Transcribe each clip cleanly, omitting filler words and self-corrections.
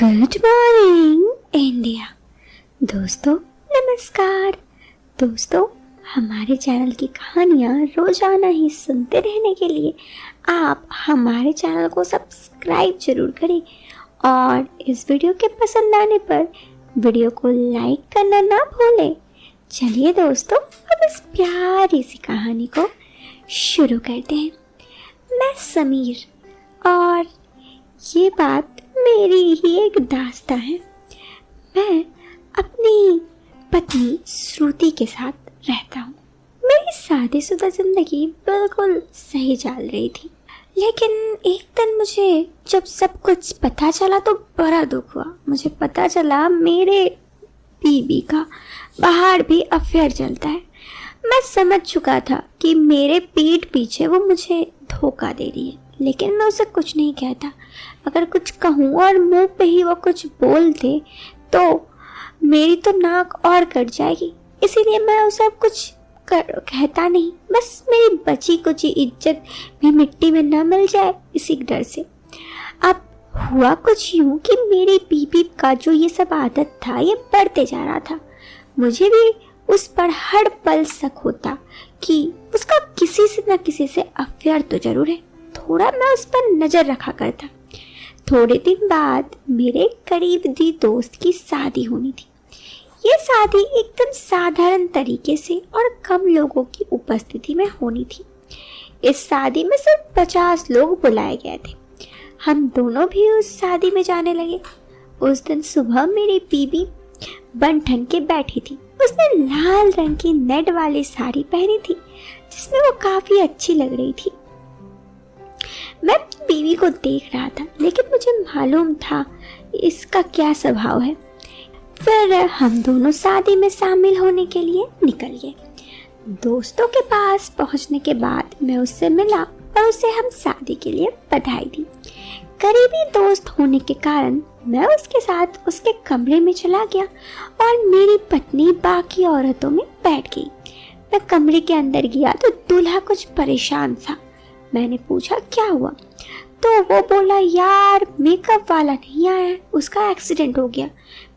Good morning India. दोस्तों नमस्कार। दोस्तों हमारे चैनल की कहानियाँ रोजाना ही सुनते रहने के लिए आप हमारे चैनल को सब्सक्राइब जरूर करें और इस वीडियो के पसंद आने पर वीडियो को लाइक करना ना भूलें। चलिए दोस्तों अब इस प्यारी सी कहानी को शुरू करते हैं। मैं समीर और ये बात मेरी ही एक दास्तां है। मैं अपनी पत्नी श्रुति के साथ रहता हूँ। मेरी शादीशुदा जिंदगी बिल्कुल सही चल रही थी, लेकिन एक दिन मुझे जब सब कुछ पता चला तो बड़ा दुख हुआ। मुझे पता चला मेरे बीवी का बाहर भी अफेयर चलता है। मैं समझ चुका था कि मेरे पीठ पीछे वो मुझे धोखा दे रही है, लेकिन मैं उसे कुछ नहीं कहता। अगर कुछ कहूँ और मुंह पे ही वो कुछ बोल दे तो मेरी तो नाक और कट जाएगी, इसीलिए मैं उसे कुछ कहता नहीं। बस मेरी बची कुची इज्जत भी मिट्टी में न मिल जाए, इसी डर से। अब हुआ कुछ यूँ कि मेरी बीबी का जो ये सब आदत था ये बढ़ते जा रहा था। मुझे भी उस पर हर पल शक होता कि उसका किसी से न किसी से अफेयर तो जरूर है। थोड़ा मैं उस पर नजर रखा करता। थोड़े दिन बाद मेरे करीबी दोस्त की शादी होनी थी। ये शादी एकदम साधारण तरीके से और कम लोगों की उपस्थिति में होनी थी। इस शादी में सिर्फ 50 लोग बुलाए गए थे। हम दोनों भी उस शादी में जाने लगे। उस दिन सुबह मेरी बीबी बन ठन के बैठी थी। उसने लाल रंग की नेट वाली साड़ी पहनी थी जिसमें वो काफी अच्छी लग रही थी। मैं बीवी को देख रहा था, लेकिन मुझे मालूम था इसका क्या स्वभाव है। फिर हम दोनों शादी में शामिल होने के लिए निकल गए। दोस्तों के पास पहुंचने के बाद मैं उससे मिला और उसे हम शादी के लिए बधाई दी। करीबी दोस्त होने के कारण मैं उसके साथ उसके कमरे में चला गया और मेरी पत्नी बाकी औरतों में बैठ गई। मैं कमरे के अंदर गया तो दूल्हा कुछ परेशान था। मैंने पूछा क्या हुआ, तो वो बोला यार मेकअप वाला नहीं आया है, उसका एक्सीडेंट हो गया।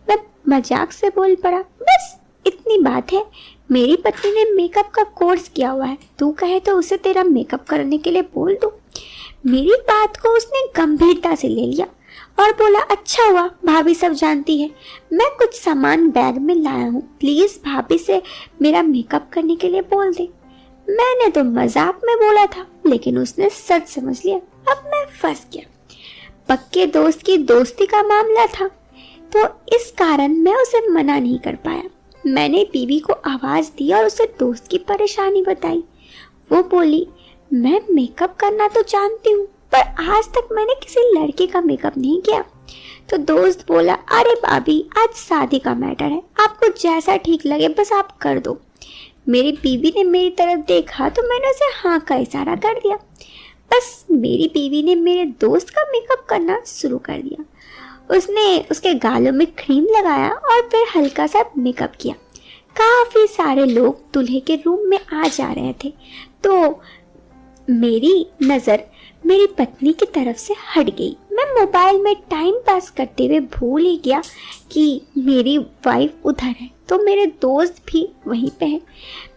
मैं मजाक से बोल पड़ा बस इतनी बात है, मेरी पत्नी ने मेकअप का कोर्स किया हुआ है, तू कहे तो उसे तेरा मेकअप करने के लिए बोल दो। मेरी बात को उसने गंभीरता से ले लिया और बोला अच्छा हुआ, भाभी सब जानती है, मैं कुछ सामान बैग में लाया हूँ, प्लीज भाभी से मेरा मेकअप करने के लिए बोल दे। मैंने तो मजाक में बोला था, लेकिन उसने सच समझ लिया। अब मैं फंस गया। पक्के दोस्त की दोस्ती का मामला था, तो इस कारण मैं उसे मना नहीं कर पाया। मैंने बीवी को आवाज दी और उसे दोस्त की परेशानी बताई। वो बोली मैं मेकअप करना तो जानती हूँ, पर आज तक मैंने किसी लड़के का मेकअप नहीं किया। तो दोस्त बोला अरे भाभी आज शादी का मैटर है, आपको जैसा ठीक लगे बस आप कर दो। मेरी बीवी ने मेरी तरफ देखा तो मैंने उसे हाँ का इशारा कर दिया। बस मेरी बीवी ने मेरे दोस्त का मेकअप करना शुरू कर दिया। उसने उसके गालों में क्रीम लगाया और फिर हल्का सा मेकअप किया। काफी सारे लोग दूल्हे के रूम में आ जा रहे थे, तो मेरी नजर मेरी पत्नी की तरफ से हट गई। मैं मोबाइल में टाइम पास करते हुए भूल ही गया कि मेरी वाइफ उधर है, तो मेरे दोस्त भी वहीं पे है।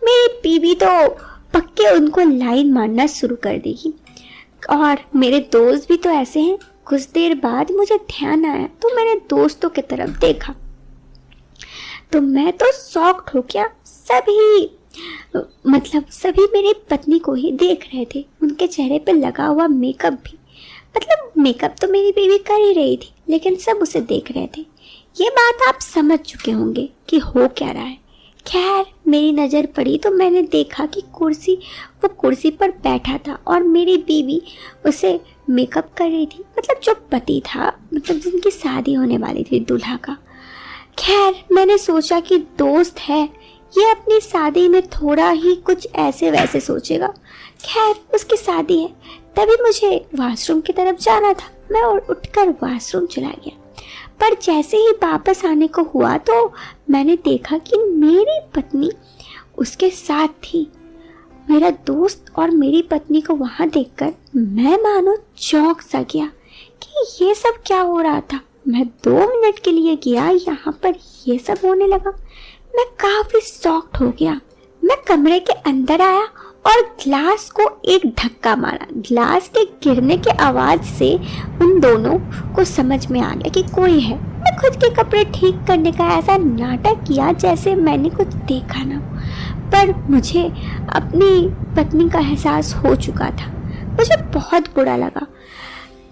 मेरी बीवी तो पक्के उनको लाइन मारना शुरू कर देगी और मेरे दोस्त भी तो ऐसे हैं। कुछ देर बाद मुझे ध्यान आया तो मैंने दोस्तों की तरफ देखा तो मैं तो शॉक्ड हो गया। सभी मेरी पत्नी को ही देख रहे थे। उनके चेहरे पे लगा हुआ मेकअप भी, मेकअप तो मेरी बीवी कर ही रही थी, लेकिन सब उसे देख रहे थे। ये बात आप समझ चुके होंगे कि हो क्या रहा है। खैर मेरी नज़र पड़ी तो मैंने देखा कि वो कुर्सी पर बैठा था और मेरी बीवी उसे मेकअप कर रही थी। जो पति था, जिनकी शादी होने वाली थी दूल्हा का। खैर मैंने सोचा कि दोस्त है, ये अपनी शादी में थोड़ा ही कुछ ऐसे वैसे सोचेगा। खैर उसकी शादी है। तभी मुझे वॉशरूम की तरफ जाना था। मैं उठकर वॉशरूम चला गया, पर जैसे ही वापस आने को हुआ तो मैंने देखा कि मेरी पत्नी उसके साथ थी। मेरा दोस्त और मेरी पत्नी को वहां देखकर मैं मानो चौंक सा गया कि ये सब क्या हो रहा था। मैं 2 मिनट के लिए गया, यहाँ पर ये सब होने लगा। मैं काफी शॉक्ड हो गया। मैं कमरे के अंदर आया और ग्लास को एक धक्का मारा। ग्लास के गिरने के आवाज से उन दोनों को समझ में आ गया कि कोई है। मैं खुद के कपड़े ठीक करने का ऐसा नाटक किया जैसे मैंने कुछ देखा ना हो, पर मुझे अपनी पत्नी का एहसास हो चुका था। मुझे बहुत बुरा लगा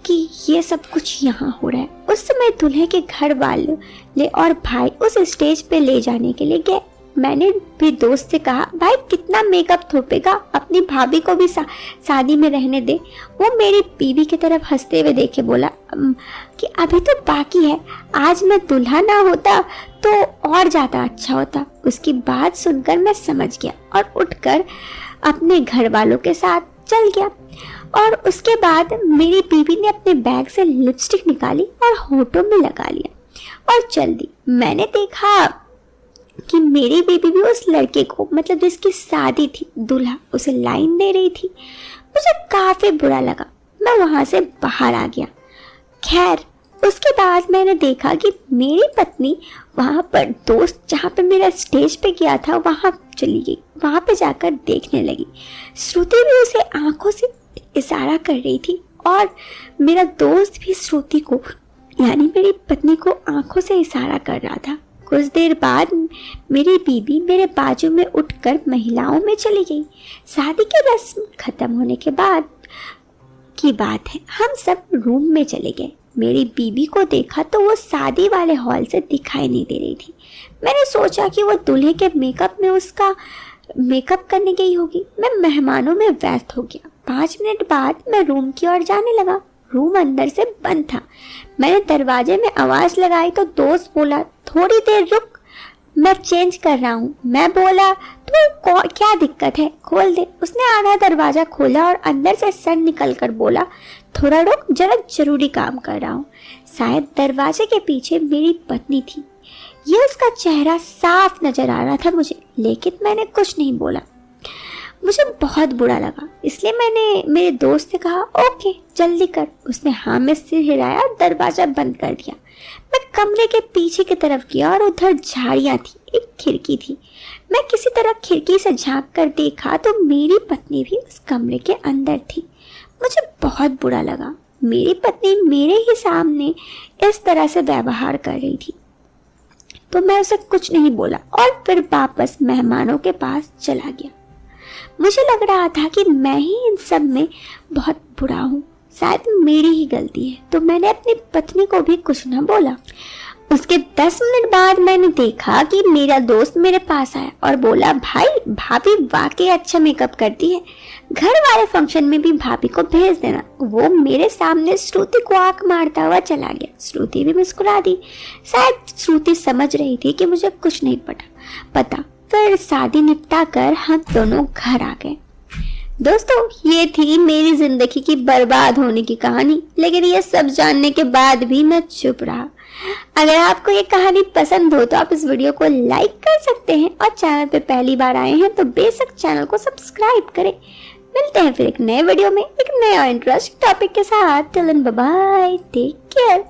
कि ये सब कुछ यहाँ हो रहा है। उस समय दूल्हे के घर वाले और भाई उस स्टेज पे ले जाने के लिए गए। मैंने भी दोस्त से कहा, भाई कितना मेकअप थोपेगा, अपनी भाभी को भी शादी में रहने दे। वो मेरी बीवी की तरफ हंसते हुए देखे बोला कि अभी तो बाकी है, आज मैं दूल्हा ना होता तो और ज़्यादा अच्छा होता। उसकी बात सुनकर मैं समझ गया और उठकर अपने घर वालों के साथ चल गया। और उसके बाद मेरी बीवी ने अपने बैग से लिपस्टिक निकाली और होठों में लगा लिया और चल दी। मैंने देखा कि मेरी बीवी भी उस लड़के को, मतलब जिसकी शादी थी, दूल्हा, उसे लाइन दे रही थी। मुझे काफी बुरा लगा। मैं वहां से बाहर आ गया। खैर, उसके बाद मैंने देखा कि मेरी पत्नी वहां पर दोस्त जहां पे मेरा स्टेज पे गया था वहां चली गई। वहां पे जाकर देखने लगी। श्रुति भी उसे आंखों से इशारा कर रही थी और मेरा दोस्त भी श्रुति को, यानी मेरी पत्नी को, आंखों से इशारा कर रहा था। कुछ देर बाद मेरी बीवी मेरे बाजू में उठकर महिलाओं में चली गई। शादी की रस्म खत्म होने के बाद की बात है, हम सब रूम में चले गए। मेरी बीवी को देखा तो वो शादी वाले हॉल से दिखाई नहीं दे रही थी। मैंने सोचा कि वो दूल्हे के मेकअप में उसका मेकअप करने गई होगी। मैं मेहमानों में व्यस्त हो गया। 5 मिनट बाद मैं रूम की ओर जाने लगा। रूम अंदर से बंद था। मैंने दरवाजे में आवाज लगाई तो दोस्त बोला, थोड़ी देर रुक, मैं चेंज कर रहा हूँ। मैं बोला, तो क्या दिक्कत है, खोल दे। उसने आधा दरवाजा खोला और अंदर से सर निकल कर बोला, थोड़ा रुक, जरा जरूरी काम कर रहा हूँ। शायद दरवाजे के पीछे मेरी पत्नी थी। ये उसका चेहरा साफ नजर आ रहा था मुझे, लेकिन मैंने कुछ नहीं बोला। मुझे बहुत बुरा लगा, इसलिए मैंने मेरे दोस्त से कहा, ओके जल्दी कर। उसने हाँ में सिर हिलाया और दरवाजा बंद कर दिया। मैं कमरे के पीछे की तरफ गया और उधर झाड़ियाँ थी, एक खिड़की थी। मैं किसी तरह खिड़की से झांक कर देखा तो मेरी पत्नी भी उस कमरे के अंदर थी। मुझे बहुत बुरा लगा। मेरी पत्नी मेरे ही सामने इस तरह से व्यवहार कर रही थी, तो मैं उसे कुछ नहीं बोला और फिर वापस मेहमानों के पास चला गया। मुझे लग रहा था कि मैं ही इन सब में बहुत बुरा हूँ, शायद मेरी ही गलती है, तो मैंने अपनी पत्नी को भी कुछ न बोला। उसके 10 मिनट बाद मैंने देखा कि मेरा दोस्त मेरे पास आया और बोला, भाई भाभी वाकई अच्छा मेकअप करती है, घर वाले फंक्शन में भी भाभी को भेज देना। वो मेरे सामने श्रुति को आंख मारता हुआ चला गया। श्रुति भी मुस्कुरा दी। शायद श्रुति समझ रही थी कि मुझे कुछ नहीं पता। फिर शादी निपटा कर हम दोनों घर आ गए। दोस्तों, ये थी मेरी जिंदगी की बर्बाद होने की कहानी, लेकिन ये सब जानने के बाद भी मैं चुप रहा। अगर आपको ये कहानी पसंद हो तो आप इस वीडियो को लाइक कर सकते हैं और चैनल पे पहली बार आए हैं तो बेशक चैनल को सब्सक्राइब करें। मिलते हैं फिर एक नए वीडियो में एक नया इंटरेस्टिंग टॉपिक के साथ। Till then bye bye, take care.